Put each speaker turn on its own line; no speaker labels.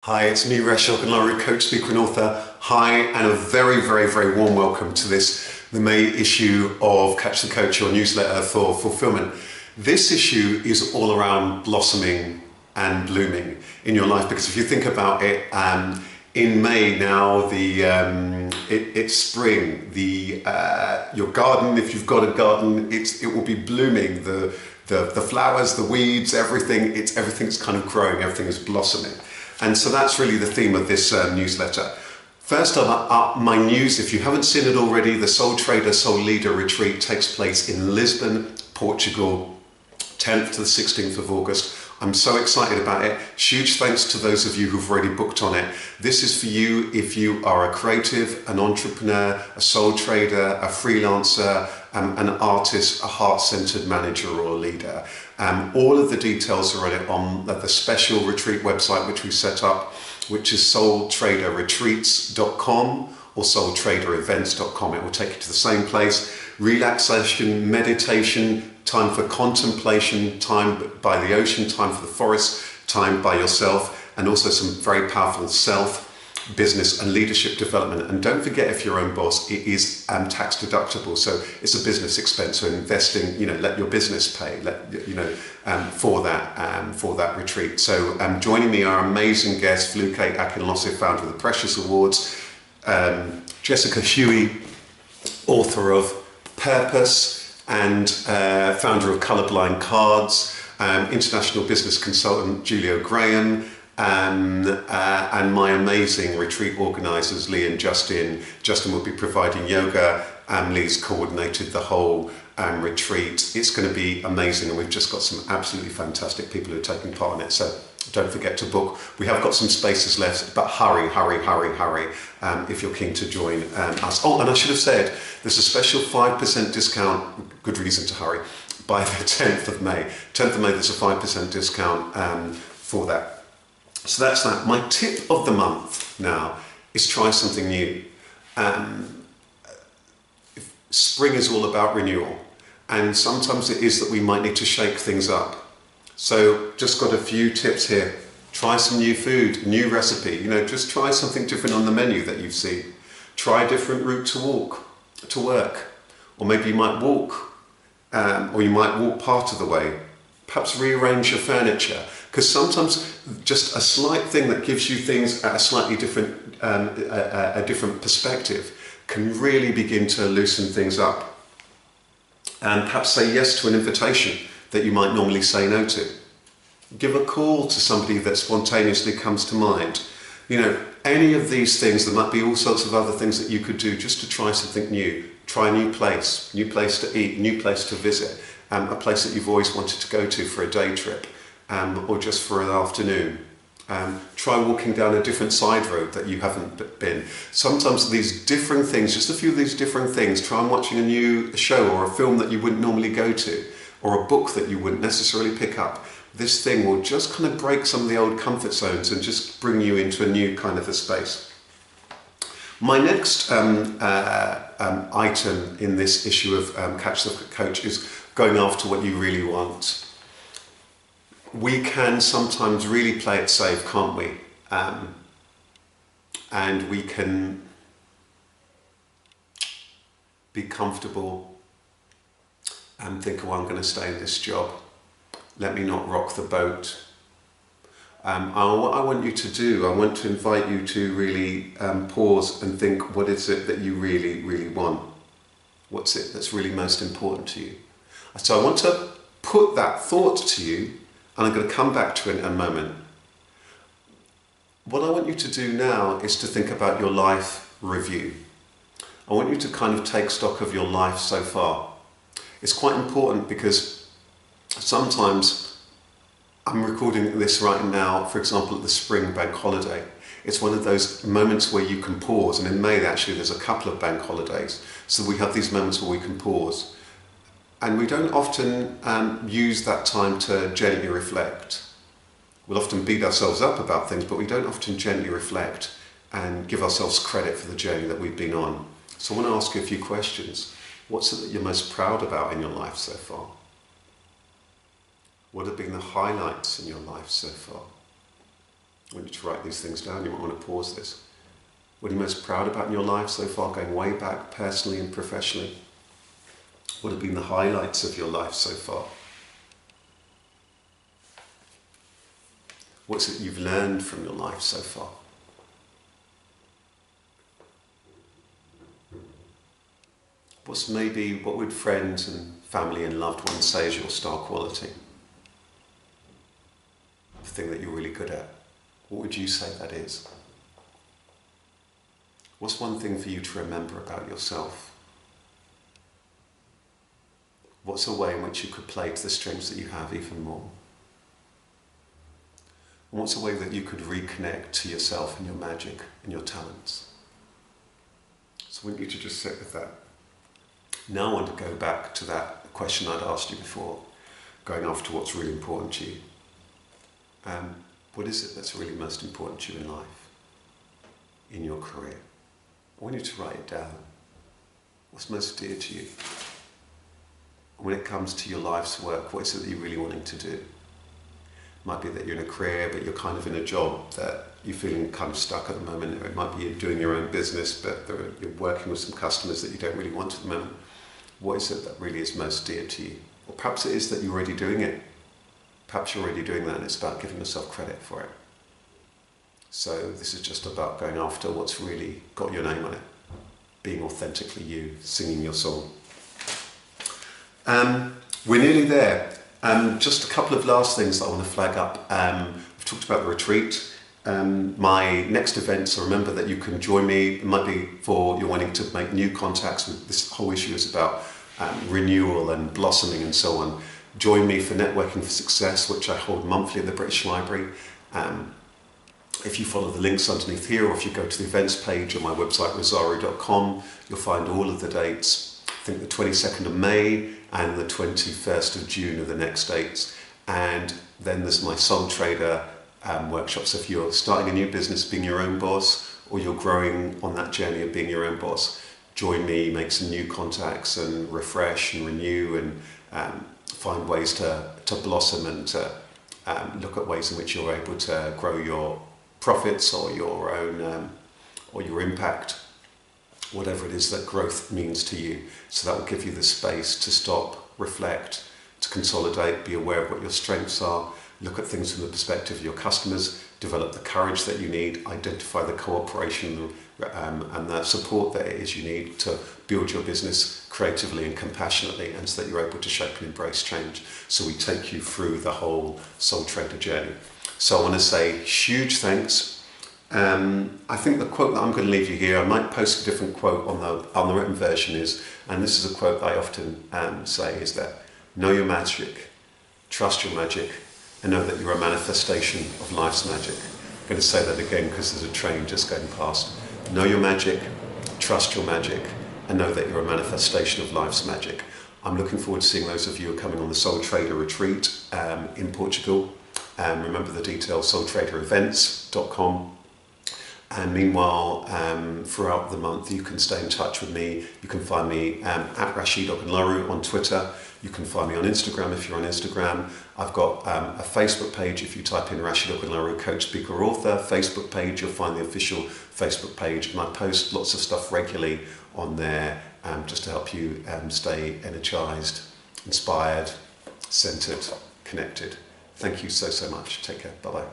Hi, it's me, Rachel Lowry, coach, speaker and author. Hi, and a very, very, very warm welcome to the May issue of Catch the Coach, your newsletter for fulfillment. This issue is all around blossoming and blooming in your life, because if you think about it, in May now, it's spring. Your garden, if you've got a garden, it will be blooming. The flowers, the weeds, everything's kind of growing, everything is blossoming. And so that's really the theme of this newsletter. First up, my news, if you haven't seen it already, the Soul Trader, Soul Leader Retreat takes place in Lisbon, Portugal, 10th to the 16th of August. I'm so excited about it. Huge thanks to those of you who've already booked on it. This is for you if you are a creative, an entrepreneur, a soul trader, a freelancer, an artist, a heart-centered manager or a leader. All of the details are on the special retreat website which we set up, which is soultraderretreats.com or soultraderevents.com. It will take you to the same place. Relaxation, meditation, time for contemplation, time by the ocean, time for the forest, time by yourself, and also some very powerful self, business and leadership development. And don't forget, if you're your own boss, it is tax deductible. So it's a business expense. So investing, let your business pay, for that retreat. So joining me are amazing guests: Fluke Akinlose, founder of the Precious Awards, Jessica Huey, author of Purpose, and founder of Colorblind Cards, international business consultant Julio Graham, and my amazing retreat organisers, Lee and Justin. Justin will be providing yoga, Lee's coordinated the whole retreat. It's going to be amazing, and we've just got some absolutely fantastic people who are taking part in it. So don't forget to book. We have got some spaces left, but hurry if you're keen to join us. Oh, and I should have said, there's a special 5% discount, good reason to hurry, by the 10th of May. 10th of May, there's a 5% discount for that. So that's that. My tip of the month now is try something new. Spring is all about renewal, and sometimes it is that we might need to shake things up. So just got a few tips here. Try some new food, new recipe, just try something different on the menu that you've seen. Try a different route to work, or maybe you might walk, or you might walk part of the way. Perhaps rearrange your furniture, because sometimes just a slight thing that gives you things at a slightly different, a different perspective can really begin to loosen things up. And perhaps say yes to an invitation that you might normally say no to. Give a call to somebody that spontaneously comes to mind. Any of these things. There might be all sorts of other things that you could do just to try something new. Try a new place to eat, new place to visit, a place that you've always wanted to go to for a day trip, or just for an afternoon. Try walking down a different side road that you haven't been. Sometimes these different things, just a few of these different things, try and watching a new show or a film that you wouldn't normally go to, or a book that you wouldn't necessarily pick up. This thing will just kind of break some of the old comfort zones and just bring you into a new kind of a space. My next item in this issue of Catch the Coach is going after what you really want. We can sometimes really play it safe, can't we? And we can be comfortable and think, oh, I'm going to stay in this job. Let me not rock the boat. What I want you to do, I want to invite you to really pause and think, what is it that you really, really want? What's it that's really most important to you? So I want to put that thought to you, and I'm going to come back to it in a moment. What I want you to do now is to think about your life review. I want you to kind of take stock of your life so far. It's quite important because sometimes, I'm recording this right now, for example, at the spring bank holiday. It's one of those moments where you can pause, and in May actually there's a couple of bank holidays. So we have these moments where we can pause. And we don't often use that time to gently reflect. We'll often beat ourselves up about things, but we don't often gently reflect and give ourselves credit for the journey that we've been on. So I want to ask you a few questions. What's it that you're most proud about in your life so far? What have been the highlights in your life so far? I want you to write these things down. You might want to pause this. What are you most proud about in your life so far, going way back personally and professionally? What have been the highlights of your life so far? What's it you've learned from your life so far? What would friends and family and loved ones say is your star quality? The thing that you're really good at. What would you say that is? What's one thing for you to remember about yourself? What's a way in which you could play to the strengths that you have even more? And what's a way that you could reconnect to yourself and your magic and your talents? So I want you to just sit with that. Now I want to go back to that question I'd asked you before, going after what's really important to you. What is it that's really most important to you in life, in your career? I want you to write it down. What's most dear to you? When it comes to your life's work, what is it that you're really wanting to do? It might be that you're in a career, but you're kind of in a job that you're feeling kind of stuck at the moment. Or it might be you're doing your own business, but you're working with some customers that you don't really want at the moment. What is it that really is most dear to you? Or perhaps it is that you're already doing it. Perhaps you're already doing that and it's about giving yourself credit for it. So this is just about going after what's really got your name on it. Being authentically you, singing your song. We're nearly there. Just a couple of last things that I want to flag up. We've talked about the retreat. My next event, so remember that you can join me. It might be for you're wanting to make new contacts. This whole issue is about renewal and blossoming and so on. Join me for Networking for Success, which I hold monthly at the British Library. If you follow the links underneath here, or if you go to the events page on my website, rosario.com, you'll find all of the dates. I think the 22nd of May and the 21st of June are the next dates. And then there's my Soul Trader workshops. If you're starting a new business, being your own boss, or you're growing on that journey of being your own boss, join me, make some new contacts and refresh and renew and find ways to blossom and to look at ways in which you're able to grow your profits or your own or your impact, whatever it is that growth means to you. So that will give you the space to stop, reflect, to consolidate, be aware of what your strengths are, look at things from the perspective of your customers, develop the courage that you need, identify the cooperation and the support that it is you need to build your business creatively and compassionately, and so that you're able to shape and embrace change. So we take you through the whole Soul Trader journey. So I want to say huge thanks. I think the quote that I'm going to leave you here, I might post a different quote on the written version is, and this is a quote that I often say, is that know your magic, trust your magic, and know that you're a manifestation of life's magic. I'm going to say that again because there's a train just going past. Know your magic, trust your magic, and know that you're a manifestation of life's magic. I'm looking forward to seeing those of you who are coming on the Soul Trader retreat in Portugal. Remember the details, soultraderevents.com. And meanwhile, throughout the month, you can stay in touch with me. You can find me at Rashid Ogunlaru on Twitter. You can find me on Instagram if you're on Instagram. I've got a Facebook page. If you type in Rashid Ogunlaru, coach, speaker, author, Facebook page, you'll find the official Facebook page. And I post lots of stuff regularly on there just to help you stay energized, inspired, centered, connected. Thank you so much. Take care. Bye-bye.